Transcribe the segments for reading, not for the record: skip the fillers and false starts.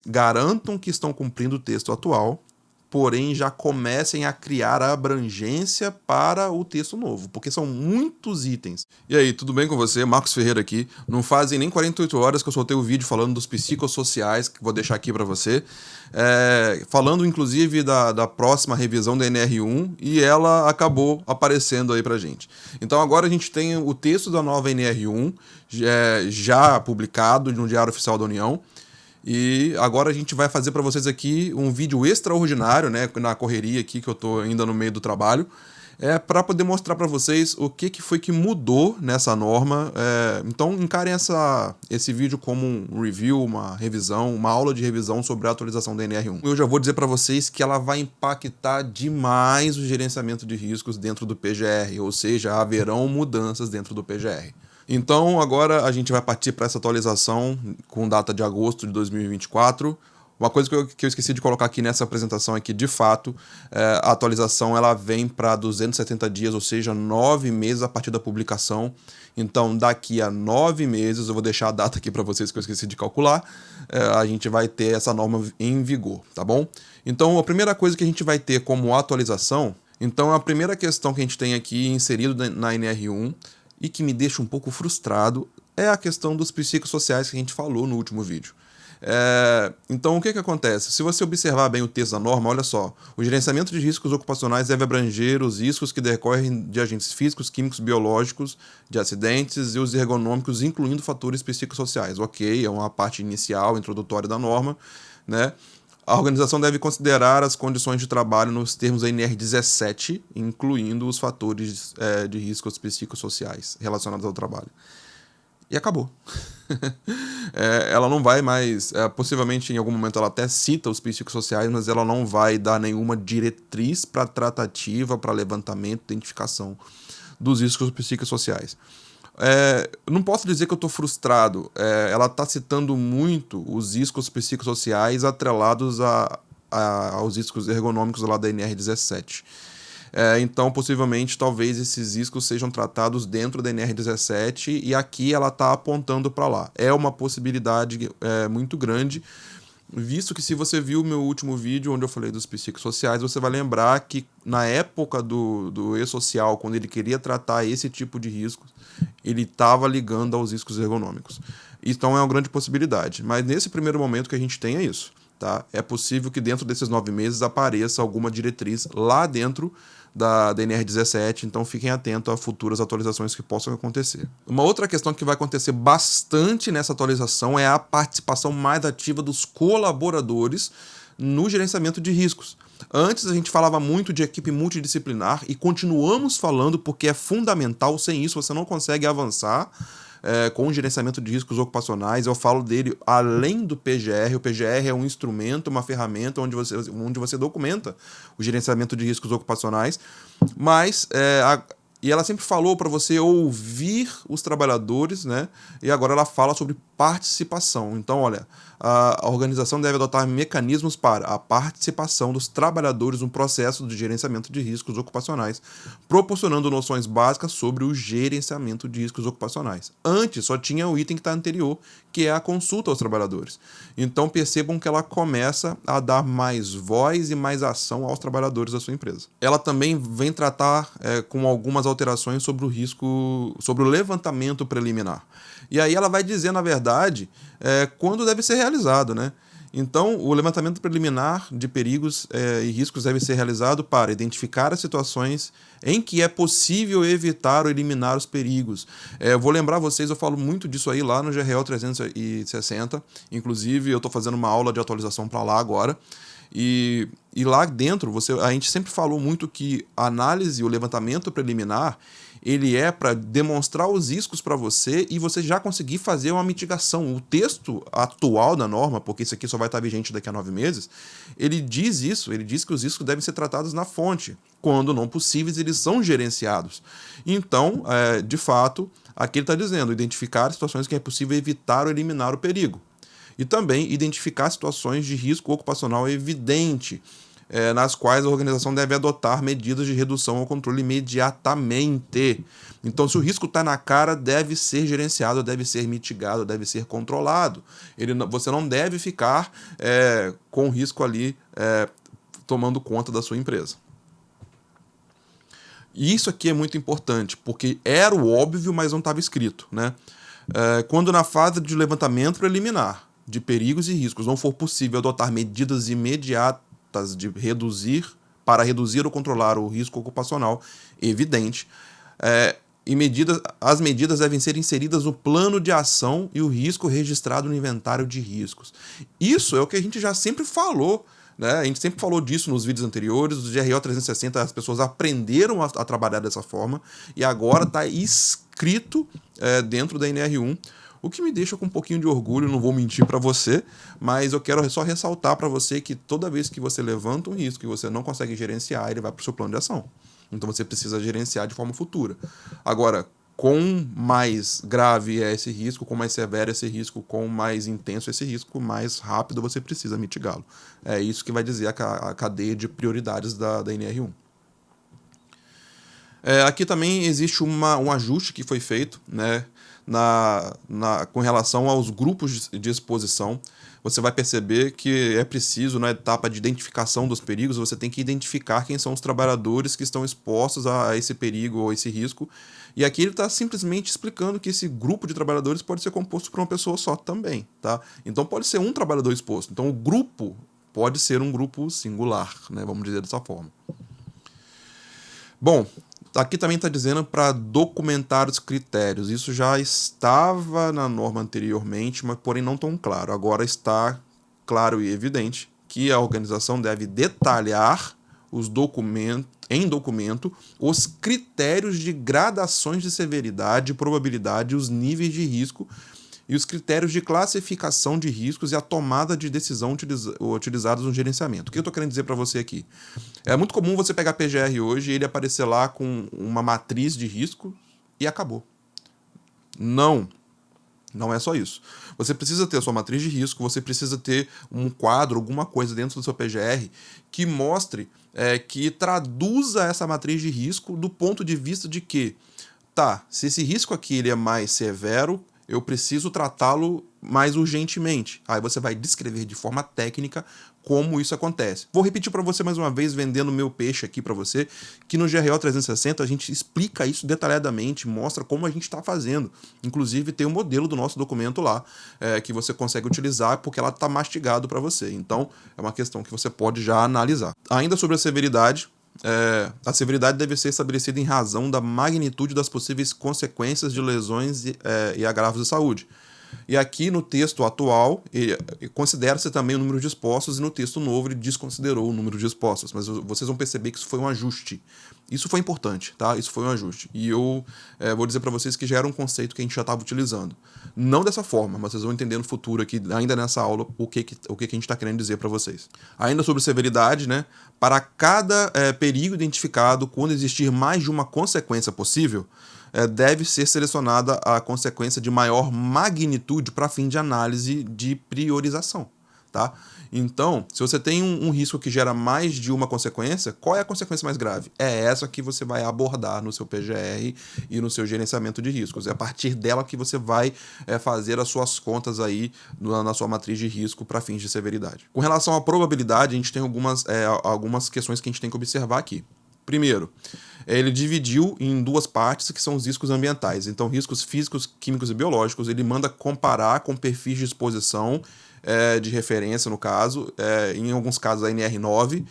Garantam que estão cumprindo o texto atual, porém já comecem a criar a abrangência para o texto novo, porque são muitos itens. E aí, tudo bem com você? Marcos Ferreira aqui. Não fazem nem 48 horas que eu soltei o vídeo falando dos psicossociais, que vou deixar aqui para você. Falando inclusive da próxima revisão da NR1, e ela acabou aparecendo aí pra gente. Então agora a gente tem o texto da nova NR1 já publicado no Diário Oficial da União. E agora a gente vai fazer para vocês aqui um vídeo extraordinário, né, na correria aqui que eu tô ainda no meio do trabalho, para poder mostrar para vocês o que foi que mudou nessa norma. Então encarem esse vídeo como um review, uma revisão, uma aula de revisão sobre a atualização da NR1. Eu já vou dizer para vocês que ela vai impactar demais o gerenciamento de riscos dentro do PGR, ou seja, haverão mudanças dentro do PGR. Então agora a gente vai partir para essa atualização com data de agosto de 2024. Uma coisa que eu esqueci de colocar aqui nessa apresentação é que, de fato, a atualização ela vem para 270 dias, ou seja, 9 meses a partir da publicação. Então, daqui a 9 meses, eu vou deixar a data aqui para vocês que eu esqueci de calcular, a gente vai ter essa norma em vigor, tá bom? Então, a primeira coisa que a gente vai ter como atualização, então a primeira questão que a gente tem aqui inserido na NR1, e que me deixa um pouco frustrado, é a questão dos psicossociais que a gente falou no último vídeo. Então, o que acontece? Se você observar bem o texto da norma, olha só, o gerenciamento de riscos ocupacionais deve abranger os riscos que decorrem de agentes físicos, químicos, biológicos, de acidentes e os ergonômicos, incluindo fatores psicossociais. Ok, é uma parte inicial, introdutória da norma, né? A organização deve considerar as condições de trabalho nos termos da NR17, incluindo os fatores de riscos psicossociais relacionados ao trabalho. E acabou. Ela não vai mais... possivelmente, em algum momento, ela até cita os psicossociais, mas ela não vai dar nenhuma diretriz para tratativa, para levantamento, identificação dos riscos psicossociais. Não posso dizer que eu estou frustrado. Ela está citando muito os riscos psicossociais atrelados aos riscos ergonômicos lá da NR17. Então, possivelmente, talvez esses riscos sejam tratados dentro da NR17 e aqui ela está apontando para lá. É uma possibilidade muito grande, visto que se você viu o meu último vídeo onde eu falei dos psicossociais, você vai lembrar que na época do E-Social, quando ele queria tratar esse tipo de riscos, ele estava ligando aos riscos ergonômicos. Então é uma grande possibilidade. Mas nesse primeiro momento que a gente tem é isso. Tá? É possível que dentro desses 9 meses apareça alguma diretriz lá dentro da NR17, então fiquem atentos a futuras atualizações que possam acontecer. Uma outra questão que vai acontecer bastante nessa atualização é a participação mais ativa dos colaboradores no gerenciamento de riscos. Antes a gente falava muito de equipe multidisciplinar e continuamos falando porque é fundamental, sem isso você não consegue avançar com o gerenciamento de riscos ocupacionais. Eu falo dele além do PGR. O PGR é um instrumento, uma ferramenta onde você documenta o gerenciamento de riscos ocupacionais, mas e ela sempre falou para você ouvir os trabalhadores, né? E agora ela fala sobre participação. Então, olha, a organização deve adotar mecanismos para a participação dos trabalhadores no processo de gerenciamento de riscos ocupacionais, proporcionando noções básicas sobre o gerenciamento de riscos ocupacionais. Antes, só tinha o item que está anterior, que é a consulta aos trabalhadores. Então, percebam que ela começa a dar mais voz e mais ação aos trabalhadores da sua empresa. Ela também vem tratar com algumas alterações sobre o risco, sobre o levantamento preliminar. E aí ela vai dizer, na verdade, quando deve ser realizado, né? Então, o levantamento preliminar de perigos e riscos deve ser realizado para identificar as situações em que é possível evitar ou eliminar os perigos. Eu vou lembrar vocês, eu falo muito disso aí lá no GRL 360, inclusive eu estou fazendo uma aula de atualização para lá agora, e lá dentro a gente sempre falou muito que a análise e o levantamento preliminar ele é para demonstrar os riscos para você e você já conseguir fazer uma mitigação. O texto atual da norma, porque isso aqui só vai estar vigente daqui a 9 meses, ele diz isso, ele diz que os riscos devem ser tratados na fonte. Quando não possíveis, eles são gerenciados. Então, de fato, aqui ele está dizendo, identificar situações que é possível evitar ou eliminar o perigo. E também identificar situações de risco ocupacional evidente. nas quais a organização deve adotar medidas de redução ou controle imediatamente. Então, se o risco está na cara, deve ser gerenciado, deve ser mitigado, deve ser controlado. Você não deve ficar com o risco ali tomando conta da sua empresa. E isso aqui é muito importante, porque era o óbvio, mas não estava escrito, né? Quando na fase de levantamento preliminar de perigos e riscos não for possível adotar medidas imediatas para reduzir ou controlar o risco ocupacional evidente, as medidas devem ser inseridas no plano de ação e o risco registrado no inventário de riscos. Isso é o que a gente já sempre falou, né? A gente sempre falou disso nos vídeos anteriores, do GRO 360, as pessoas aprenderam a trabalhar dessa forma e agora está escrito dentro da NR1, o que me deixa com um pouquinho de orgulho, não vou mentir para você, mas eu quero só ressaltar para você que toda vez que você levanta um risco e você não consegue gerenciar, ele vai para o seu plano de ação. Então você precisa gerenciar de forma futura. Agora, quão mais grave é esse risco, quão mais severo é esse risco, quão mais intenso é esse risco, mais rápido você precisa mitigá-lo. É isso que vai dizer a cadeia de prioridades da NR1. Aqui também existe um ajuste que foi feito, né, com relação aos grupos de exposição. Você vai perceber que é preciso, na etapa de identificação dos perigos, você tem que identificar quem são os trabalhadores que estão expostos a esse perigo ou esse risco. E aqui ele está simplesmente explicando que esse grupo de trabalhadores pode ser composto por uma pessoa só também, tá? Então pode ser um trabalhador exposto. Então o grupo pode ser um grupo singular, né? Vamos dizer dessa forma. Bom, aqui também está dizendo para documentar os critérios. Isso já estava na norma anteriormente, mas porém não tão claro. Agora está claro e evidente que a organização deve detalhar em documento os critérios de gradações de severidade, probabilidade, os níveis de risco e os critérios de classificação de riscos e a tomada de decisão utilizados no gerenciamento. O que eu estou querendo dizer para você aqui? É muito comum você pegar PGR hoje e ele aparecer lá com uma matriz de risco e acabou. Não é só isso. Você precisa ter a sua matriz de risco, você precisa ter um quadro, alguma coisa dentro do seu PGR que mostre, que traduza essa matriz de risco do ponto de vista de que, se esse risco aqui ele é mais severo, eu preciso tratá-lo mais urgentemente. Aí você vai descrever de forma técnica como isso acontece. Vou repetir para você mais uma vez, vendendo meu peixe aqui para você, que no GRO 360 a gente explica isso detalhadamente, mostra como a gente está fazendo. Inclusive tem um modelo do nosso documento lá, que você consegue utilizar porque ela está mastigado para você. Então é uma questão que você pode já analisar. Ainda sobre a severidade, a severidade deve ser estabelecida em razão da magnitude das possíveis consequências de lesões e agravos de saúde. E aqui no texto atual, considera-se também o número de expostos, e no texto novo ele desconsiderou o número de expostos. Mas vocês vão perceber que isso foi um ajuste. Isso foi importante, tá? Isso foi um ajuste. E eu vou dizer para vocês que já era um conceito que a gente já estava utilizando. Não dessa forma, mas vocês vão entender no futuro aqui, ainda nessa aula, o que a gente está querendo dizer para vocês. Ainda sobre severidade, né? Para cada perigo identificado, quando existir mais de uma consequência possível, deve ser selecionada a consequência de maior magnitude para fim de análise de priorização, tá? Então, se você tem um risco que gera mais de uma consequência, qual é a consequência mais grave? É essa que você vai abordar no seu PGR e no seu gerenciamento de riscos. É a partir dela que você vai fazer as suas contas aí na sua matriz de risco para fins de severidade. Com relação à probabilidade, a gente tem algumas questões que a gente tem que observar aqui. Primeiro, ele dividiu em duas partes, que são os riscos ambientais. Então, riscos físicos, químicos e biológicos, ele manda comparar com perfis de exposição de referência, no caso, em alguns casos a NR9,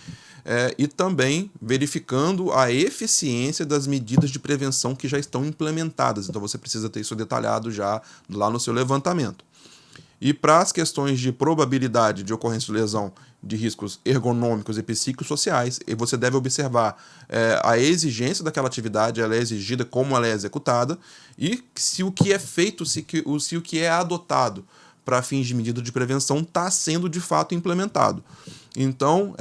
e também verificando a eficiência das medidas de prevenção que já estão implementadas. Então, você precisa ter isso detalhado já lá no seu levantamento. E para as questões de probabilidade de ocorrência de lesão de riscos ergonômicos e psicossociais, você deve observar a exigência daquela atividade, ela é exigida, como ela é executada, e se o que é feito, se o que é adotado para fins de medida de prevenção está sendo de fato implementado. Então,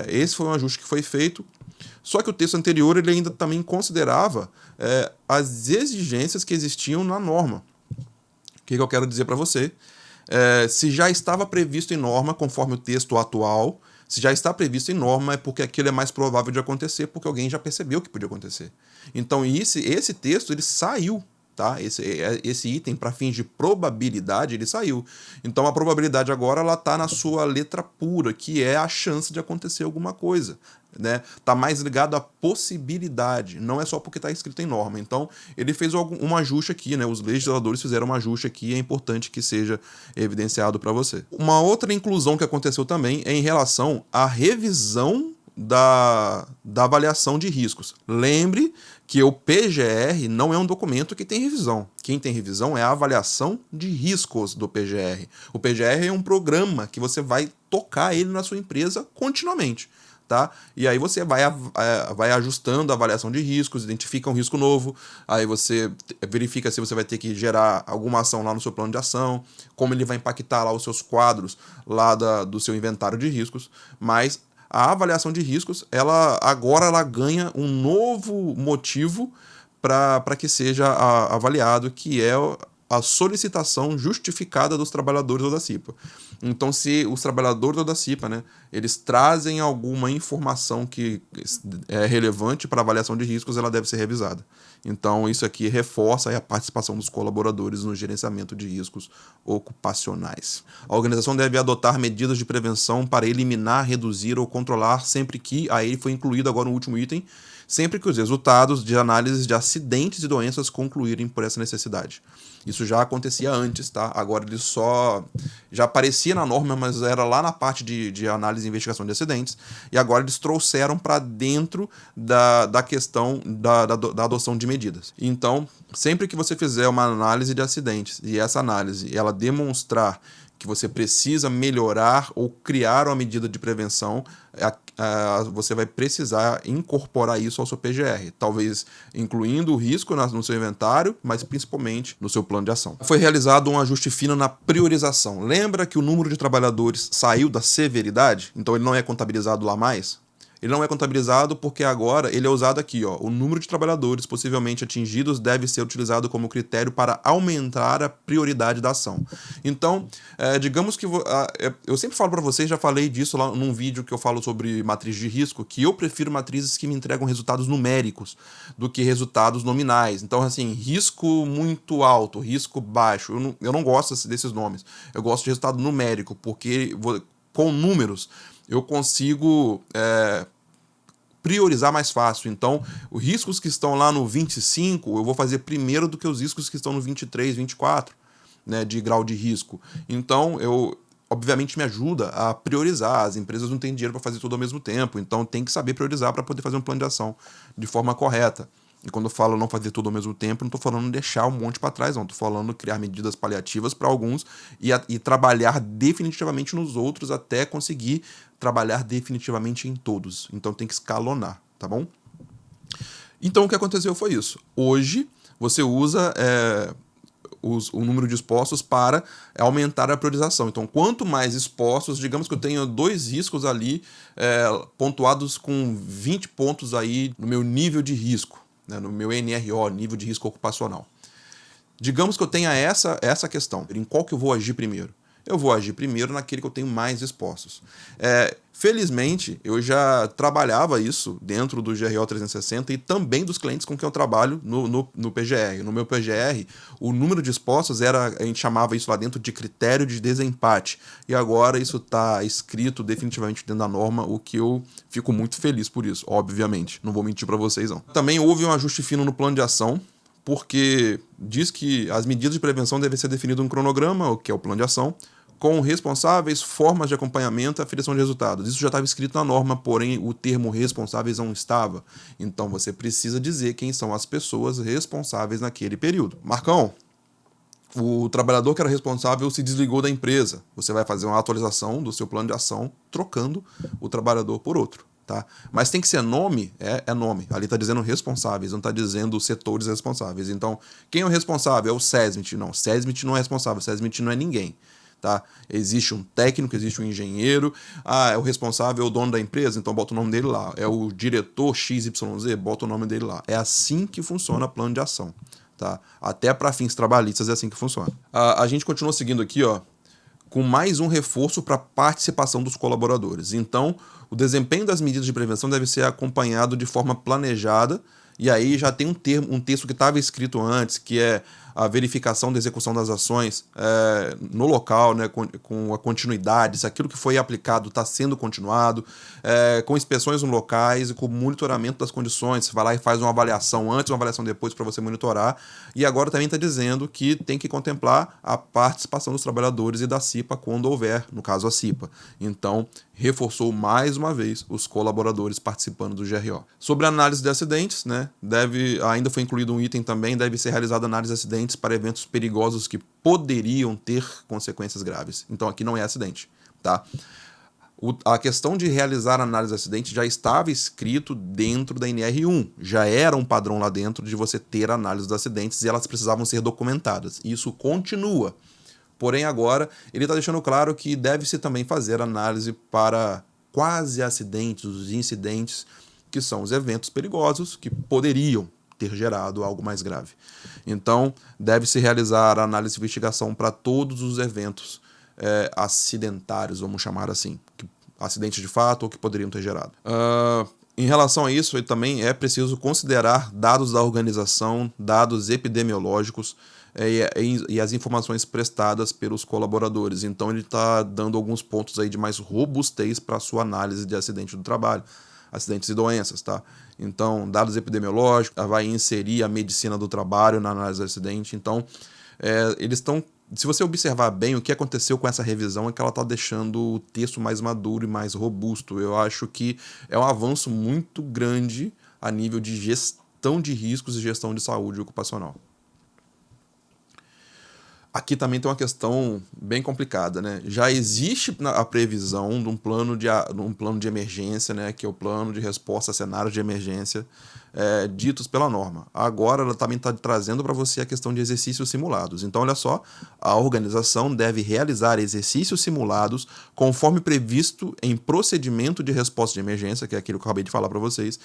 esse foi um ajuste que foi feito, só que o texto anterior ele ainda também considerava as exigências que existiam na norma. O que eu quero dizer para você? Se já estava previsto em norma, conforme o texto atual, se já está previsto em norma, é porque aquilo é mais provável de acontecer, porque alguém já percebeu que podia acontecer. Então, esse texto, ele saiu, tá? Esse item, para fins de probabilidade, ele saiu. Então, a probabilidade agora, ela está na sua letra pura, que é a chance de acontecer alguma coisa. Né? Tá mais ligado à possibilidade, não é só porque está escrito em norma. Então, ele fez um ajuste aqui, né? Os legisladores fizeram um ajuste aqui, é importante que seja evidenciado para você. Uma outra inclusão que aconteceu também é em relação à revisão da avaliação de riscos. Lembre que o PGR não é um documento que tem revisão. Quem tem revisão é a avaliação de riscos do PGR. O PGR é um programa que você vai tocar ele na sua empresa continuamente. Tá? E aí você vai ajustando a avaliação de riscos, identifica um risco novo, aí você verifica se você vai ter que gerar alguma ação lá no seu plano de ação, como ele vai impactar lá os seus quadros lá do seu inventário de riscos, mas a avaliação de riscos, agora ela ganha um novo motivo para que seja avaliado, que é a solicitação justificada dos trabalhadores da CIPA. Então, se os trabalhadores da CIPA, né, eles trazem alguma informação que é relevante para a avaliação de riscos, ela deve ser revisada. Então, isso aqui reforça a participação dos colaboradores no gerenciamento de riscos ocupacionais. A organização deve adotar medidas de prevenção para eliminar, reduzir ou controlar sempre que, aí foi incluído agora no último item, sempre que os resultados de análises de acidentes e doenças concluírem por essa necessidade. Isso já acontecia antes, tá? Agora ele já aparecia na norma, mas era lá na parte de análise e investigação de acidentes, e agora eles trouxeram para dentro da questão da adoção de medidas. Então, sempre que você fizer uma análise de acidentes, e essa análise ela demonstrar que você precisa melhorar ou criar uma medida de prevenção, você vai precisar incorporar isso ao seu PGR, talvez incluindo o risco no seu inventário, mas principalmente no seu plano de ação. Foi realizado um ajuste fino na priorização. Lembra que o número de trabalhadores saiu da severidade? Então ele não é contabilizado lá mais? Ele não é contabilizado porque agora ele é usado aqui, ó. O número de trabalhadores possivelmente atingidos deve ser utilizado como critério para aumentar a prioridade da ação. Então, digamos que eu sempre falo para vocês, já falei disso lá num vídeo que eu falo sobre matriz de risco, que eu prefiro matrizes que me entregam resultados numéricos do que resultados nominais. Então, assim, risco muito alto, risco baixo, eu não gosto desses nomes. Eu gosto de resultado numérico, porque com números eu consigo priorizar mais fácil. Então, os riscos que estão lá no 25, eu vou fazer primeiro do que os riscos que estão no 23, 24, né, de grau de risco. Então, obviamente me ajuda a priorizar. As empresas não têm dinheiro para fazer tudo ao mesmo tempo, então tem que saber priorizar para poder fazer um plano de ação de forma correta. E quando eu falo não fazer tudo ao mesmo tempo, não estou falando deixar um monte para trás, não. Estou falando criar medidas paliativas para alguns e trabalhar definitivamente nos outros até conseguir trabalhar definitivamente em todos. Então tem que escalonar, tá bom? Então o que aconteceu foi isso. Hoje você usa o número de expostos para aumentar a priorização. Então, quanto mais expostos, digamos que eu tenho 2 riscos ali pontuados com 20 pontos aí no meu nível de risco, né, no meu NRO, nível de risco ocupacional. Digamos que eu tenha essa questão. Em qual que eu vou agir primeiro? Eu vou agir primeiro naquele que eu tenho mais expostos. Felizmente, eu já trabalhava isso dentro do GRO 360 e também dos clientes com quem eu trabalho no PGR. No meu PGR, o número de expostos a gente chamava isso lá dentro de critério de desempate. E agora isso está escrito definitivamente dentro da norma, o que eu fico muito feliz por isso, obviamente. Não vou mentir para vocês, não. Também houve um ajuste fino no plano de ação, porque diz que as medidas de prevenção devem ser definidas um cronograma, o que é o plano de ação, com responsáveis, formas de acompanhamento e aferição de resultados. Isso já estava escrito na norma, porém o termo responsáveis não estava. Então você precisa dizer quem são as pessoas responsáveis naquele período. Marcão, o trabalhador que era responsável se desligou da empresa. Você vai fazer uma atualização do seu plano de ação trocando o trabalhador por outro. Tá? Mas tem que ser nome, é nome. Ali está dizendo responsáveis, não está dizendo setores responsáveis. Então, quem é o responsável? É o SESMIT. Não, o SESMIT não é responsável, o SESMIT não é ninguém. Tá? Existe um técnico, existe um engenheiro, é o responsável, é o dono da empresa, então bota o nome dele lá. É o diretor XYZ, bota o nome dele lá. É assim que funciona plano de ação. Tá? Até para fins trabalhistas é assim que funciona. A gente continua seguindo aqui, ó. com mais um reforço para a participação dos colaboradores. Então, o desempenho das medidas de prevenção deve ser acompanhado de forma planejada, e aí já tem um texto que estava escrito antes, que é a verificação da execução das ações no local, né, com a continuidade, se aquilo que foi aplicado está sendo continuado, com inspeções nos locais e com monitoramento das condições. Você vai lá e faz uma avaliação antes, uma avaliação depois para você monitorar. E agora também está dizendo que tem que contemplar a participação dos trabalhadores e da CIPA quando houver, no caso a CIPA. Então, reforçou mais uma vez os colaboradores participando do GRO. Sobre a análise de acidentes, né, ainda foi incluído um item também, deve ser realizada análise de acidentes para eventos perigosos que poderiam ter consequências graves. Então aqui não é acidente, tá? A questão de realizar análise de acidente já estava escrito dentro da NR1. Já era um padrão lá dentro de você ter análise dos acidentes e elas precisavam ser documentadas. Isso continua. Porém, agora, ele está deixando claro que deve-se também fazer análise para quase acidentes, os incidentes, que são os eventos perigosos que poderiam ter gerado algo mais grave. Então, deve-se realizar a análise de investigação para todos os eventos acidentários, vamos chamar assim, acidentes de fato ou que poderiam ter gerado. Em relação a isso, também é preciso considerar dados da organização, dados epidemiológicos e as informações prestadas pelos colaboradores. Então ele está dando alguns pontos aí de mais robustez para a sua análise de acidente do trabalho, acidentes e doenças, tá? Então, dados epidemiológicos, vai inserir a medicina do trabalho na análise do acidente. Então, eles estão... Se você observar bem, o que aconteceu com essa revisão é que ela está deixando o texto mais maduro e mais robusto. Eu acho que é um avanço muito grande a nível de gestão de riscos e gestão de saúde ocupacional. Aqui também tem uma questão bem complicada, né? Já existe a previsão de um plano de emergência, né? Que é o plano de resposta a cenários de emergência ditos pela norma. Agora ela também está trazendo para você a questão de exercícios simulados. Então, olha só, a organização deve realizar exercícios simulados conforme previsto em procedimento de resposta de emergência, que é aquilo que eu acabei de falar para vocês,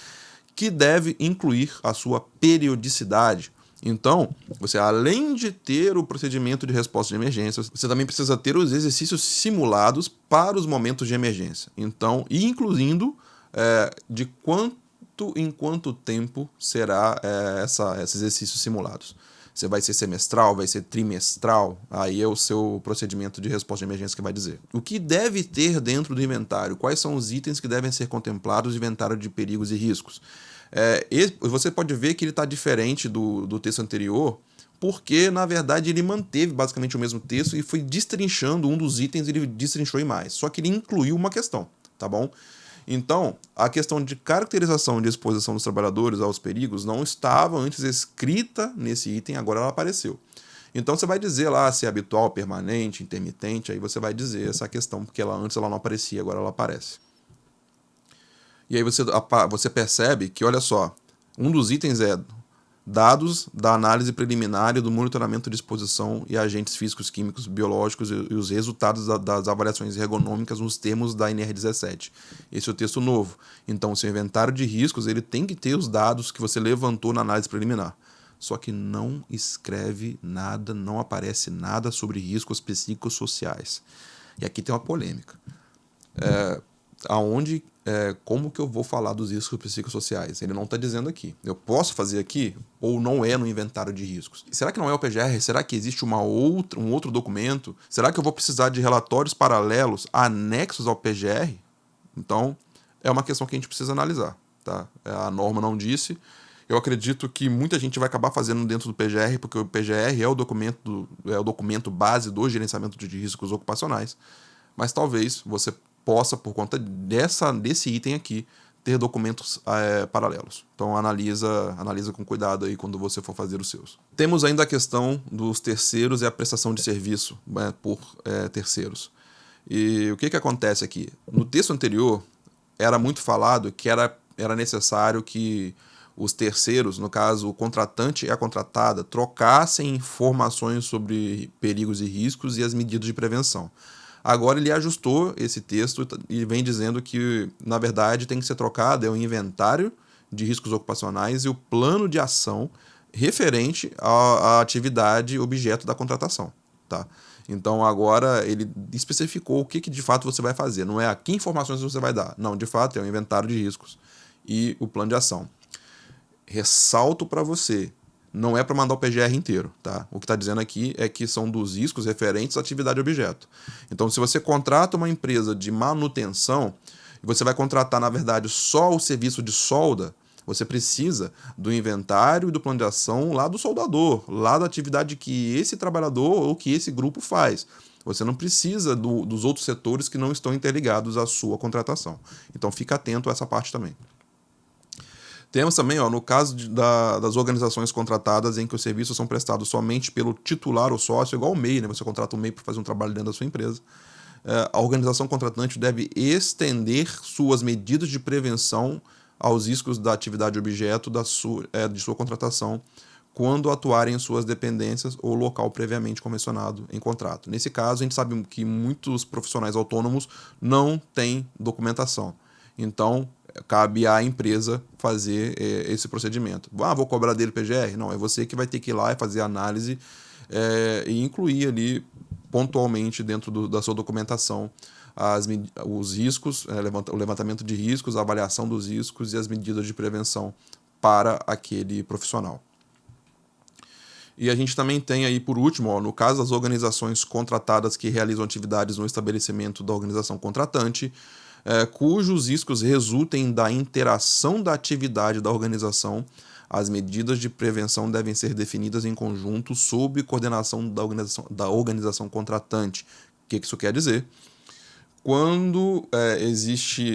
que deve incluir a sua periodicidade. Então, você, além de ter o procedimento de resposta de emergência, você também precisa ter os exercícios simulados para os momentos de emergência. Então, e incluindo de em quanto tempo será esses exercícios simulados. Você vai ser semestral, vai ser trimestral, aí é o seu procedimento de resposta de emergência que vai dizer. O que deve ter dentro do inventário? Quais são os itens que devem ser contemplados no inventário de perigos e riscos? Você pode ver que ele está diferente do texto anterior, porque, na verdade, ele manteve basicamente o mesmo texto e foi destrinchando um dos itens, ele destrinchou em mais. Só que ele incluiu uma questão, tá bom? Então, a questão de caracterização e de exposição dos trabalhadores aos perigos não estava antes escrita nesse item, agora ela apareceu. Então, você vai dizer lá se é habitual, permanente, intermitente, aí você vai dizer essa questão, porque antes ela não aparecia, agora ela aparece. E aí você percebe que, olha só, um dos itens é dados da análise preliminar e do monitoramento de exposição e agentes físicos, químicos, biológicos e os resultados das avaliações ergonômicas nos termos da NR17. Esse é o texto novo. Então, o seu inventário de riscos ele tem que ter os dados que você levantou na análise preliminar. Só que não escreve nada, não aparece nada sobre riscos psicossociais. E aqui tem uma polêmica. Como que eu vou falar dos riscos psicossociais? Ele não está dizendo aqui. Eu posso fazer aqui ou não é no inventário de riscos? Será que não é o PGR? Será que existe um outro documento? Será que eu vou precisar de relatórios paralelos anexos ao PGR? Então, é uma questão que a gente precisa analisar. Tá? A norma não disse. Eu acredito que muita gente vai acabar fazendo dentro do PGR, porque o PGR é o documento base do gerenciamento de riscos ocupacionais. Mas talvez você possa, por conta desse item aqui, ter documentos paralelos. Então analisa com cuidado aí quando você for fazer os seus. Temos ainda a questão dos terceiros e a prestação de serviço por terceiros. E o que acontece aqui? No texto anterior, era muito falado que era necessário que os terceiros, no caso o contratante e a contratada, trocassem informações sobre perigos e riscos e as medidas de prevenção. Agora ele ajustou esse texto e vem dizendo que, na verdade, tem que ser trocado o inventário de riscos ocupacionais e o plano de ação referente à atividade objeto da contratação. Tá? Então agora ele especificou o que de fato você vai fazer. Não é a que informações você vai dar. Não, de fato é o inventário de riscos e o plano de ação. Ressalto para você, não é para mandar o PGR inteiro, tá? O que está dizendo aqui é que são dos riscos referentes à atividade objeto. Então, se você contrata uma empresa de manutenção e você vai contratar, na verdade, só o serviço de solda, você precisa do inventário e do plano de ação lá do soldador, lá da atividade que esse trabalhador ou que esse grupo faz. Você não precisa dos outros setores que não estão interligados à sua contratação. Então, fica atento a essa parte também. Temos também, no caso das organizações contratadas em que os serviços são prestados somente pelo titular ou sócio, igual o MEI, né? Você contrata o MEI para fazer um trabalho dentro da sua empresa. A organização contratante deve estender suas medidas de prevenção aos riscos da atividade objeto de sua contratação quando atuarem em suas dependências ou local previamente convencionado em contrato. Nesse caso, a gente sabe que muitos profissionais autônomos não têm documentação. Então, cabe à empresa fazer esse procedimento. Vou cobrar dele PGR? Não, é você que vai ter que ir lá e fazer a análise e incluir ali pontualmente dentro da sua documentação os riscos, o levantamento de riscos, a avaliação dos riscos e as medidas de prevenção para aquele profissional. E a gente também tem aí, por último, no caso das organizações contratadas que realizam atividades no estabelecimento da organização contratante, cujos riscos resultem da interação da atividade da organização, as medidas de prevenção devem ser definidas em conjunto sob coordenação da organização contratante. O que isso quer dizer? Quando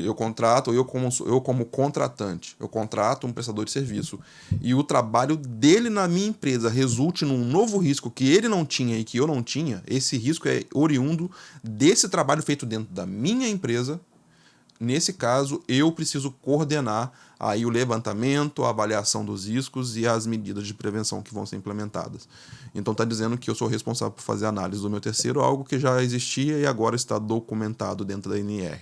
eu contrato, eu como contratante, eu contrato um prestador de serviço e o trabalho dele na minha empresa resulte num novo risco que ele não tinha e que eu não tinha, esse risco é oriundo desse trabalho feito dentro da minha empresa. Nesse caso, eu preciso coordenar aí o levantamento, a avaliação dos riscos e as medidas de prevenção que vão ser implementadas. Então está dizendo que eu sou responsável por fazer a análise do meu terceiro, algo que já existia e agora está documentado dentro da NR.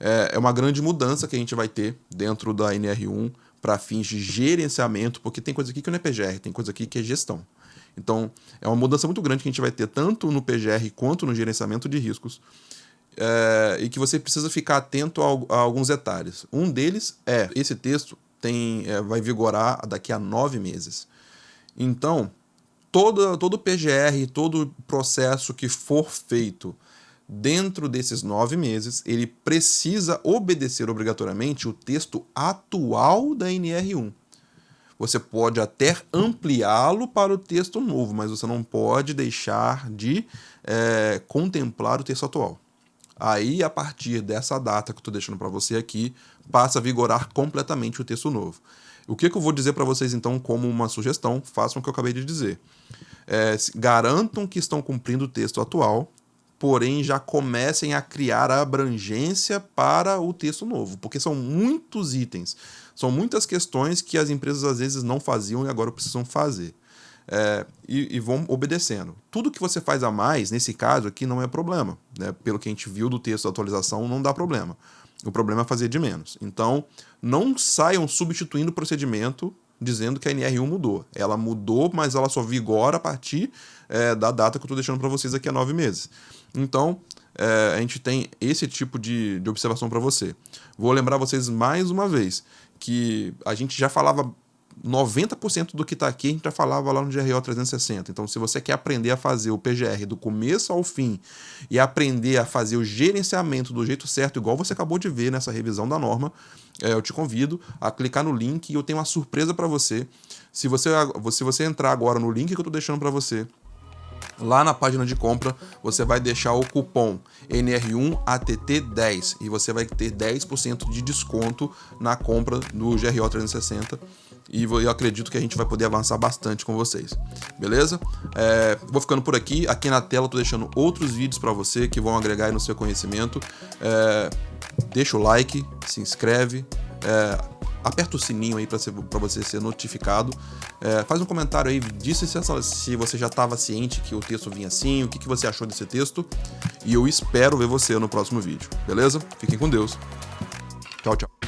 É uma grande mudança que a gente vai ter dentro da NR1 para fins de gerenciamento, porque tem coisa aqui que não é PGR, tem coisa aqui que é gestão. Então, é uma mudança muito grande que a gente vai ter tanto no PGR quanto no gerenciamento de riscos. E que você precisa ficar atento a alguns detalhes. Um deles esse texto vai vigorar daqui a 9 meses. Então, todo PGR, todo processo que for feito dentro desses 9 meses, ele precisa obedecer obrigatoriamente o texto atual da NR1. Você pode até ampliá-lo para o texto novo, mas você não pode deixar de contemplar o texto atual. Aí, a partir dessa data que eu estou deixando para você aqui, passa a vigorar completamente o texto novo. O que eu vou dizer para vocês, então, como uma sugestão? Façam o que eu acabei de dizer. Garantam que estão cumprindo o texto atual, porém já comecem a criar a abrangência para o texto novo, porque são muitos itens, são muitas questões que as empresas às vezes não faziam e agora precisam fazer. E vão obedecendo. Tudo que você faz a mais, nesse caso aqui, não é problema. Né? Pelo que a gente viu do texto da atualização, não dá problema. O problema é fazer de menos. Então, não saiam substituindo o procedimento dizendo que a NR1 mudou. Ela mudou, mas ela só vigora a partir da data que eu estou deixando para vocês aqui a 9 meses. Então, a gente tem esse tipo de observação para você. Vou lembrar vocês mais uma vez que a gente já falava 90% do que está aqui a gente já falava lá no GRO 360. Então, se você quer aprender a fazer o PGR do começo ao fim e aprender a fazer o gerenciamento do jeito certo, igual você acabou de ver nessa revisão da norma, eu te convido a clicar no link e eu tenho uma surpresa para você. Se você entrar agora no link que eu estou deixando para você, lá na página de compra, você vai deixar o cupom NR1ATT10 e você vai ter 10% de desconto na compra do GRO 360. E eu acredito que a gente vai poder avançar bastante com vocês, beleza? Vou ficando por aqui. Aqui na tela eu tô deixando outros vídeos para você que vão agregar aí no seu conhecimento. Deixa o like, se inscreve, aperta o sininho aí para você ser notificado. Faz um comentário aí, diz se você já estava ciente que o texto vinha assim, o que você achou desse texto. E eu espero ver você no próximo vídeo, beleza? Fiquem com Deus. Tchau, tchau.